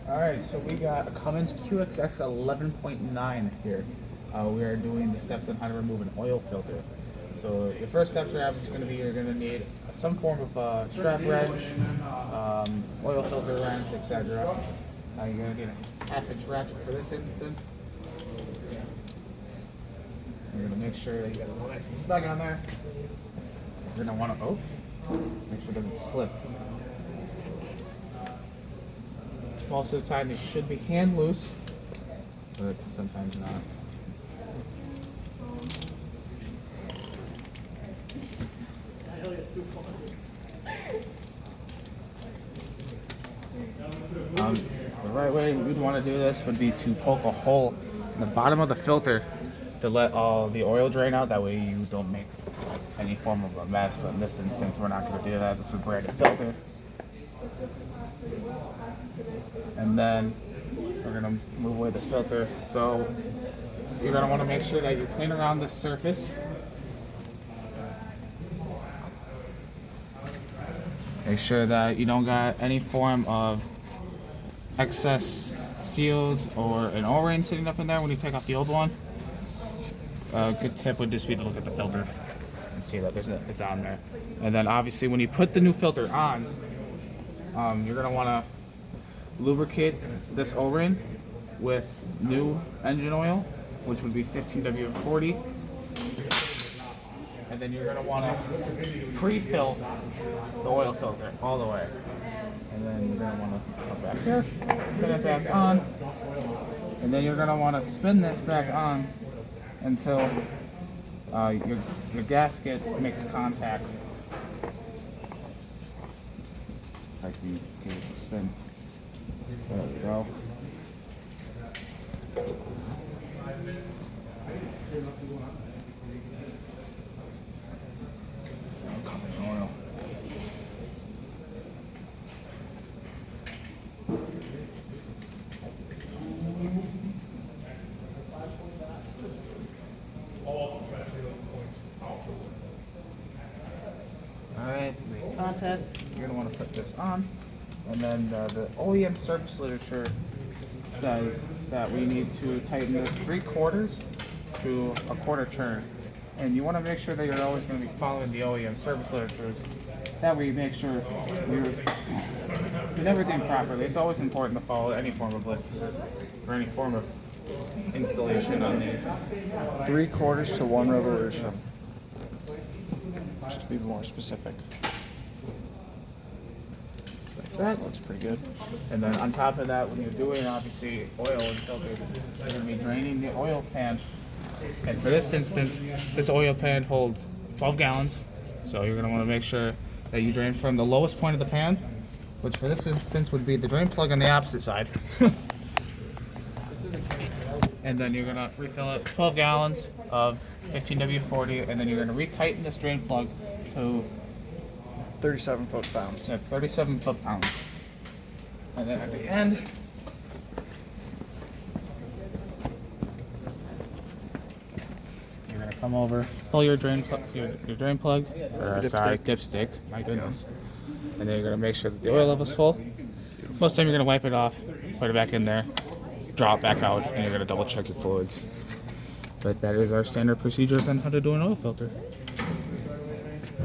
Alright, so we got a Cummins qsx11.9 here. We are doing the steps on how to remove an oil filter. So your first steps are obviously going to be you're going to need some form of strap wrench, oil filter wrench, etc. You're going to need a 1/2-inch ratchet for this instance. You're going to make sure that you got it nice and snug on there. You're going to want to make sure it doesn't slip. Most of the time, they should be hand loose, but sometimes not. The right way you'd want to do this would be to poke a hole in the bottom of the filter to let all the oil drain out. That way you don't make any form of a mess, but in this instance we're not going to do that. This is a brand new filter. And then we're going to move away this filter. So you're going to want to make sure that you clean around this surface. Make sure that you don't got any form of excess seals or an O-ring sitting up in there when you take off the old one. A good tip would just be to look at the filter and see that it's on there. And then obviously when you put the new filter on, you're going to want to lubricate this O-ring with new engine oil, which would be 15W40. And then you're going to want to pre-fill the oil filter all the way. And then you're going to want to come back here, spin it back on, and then you're going to want to spin this back on until your gasket makes contact. I can give it a spin. There we go. It's now coming oil. Alright, make contact. You're going to want to put this on. And then the OEM service literature says that we need to tighten this 3/4 to a 1/4 turn. And you want to make sure that you're always going to be following the OEM service literatures. That way you make sure you're doing everything properly. It's always important to follow any form of lift or any form of installation on these. 3/4 to 1 revolution. Just to be more specific. That looks pretty good. And then on top of that, when you're doing obviously oil and filters, you're going to be draining the oil pan. And for this instance, this oil pan holds 12 gallons. So you're going to want to make sure that you drain from the lowest point of the pan, which for this instance would be the drain plug on the opposite side. And then you're going to refill it 12 gallons of 15W40, and then you're going to retighten this drain plug to 37 foot-pounds. Yeah, 37 foot-pounds. And then at the end, you're gonna come over, pull your drain plug, your drain plug, or sorry, dipstick. My goodness. And then you're gonna make sure that the oil level's full. Most of the time, you're gonna wipe it off, put it back in there, draw it back out, and you're gonna double check your fluids. But that is our standard procedures on how to do an oil filter.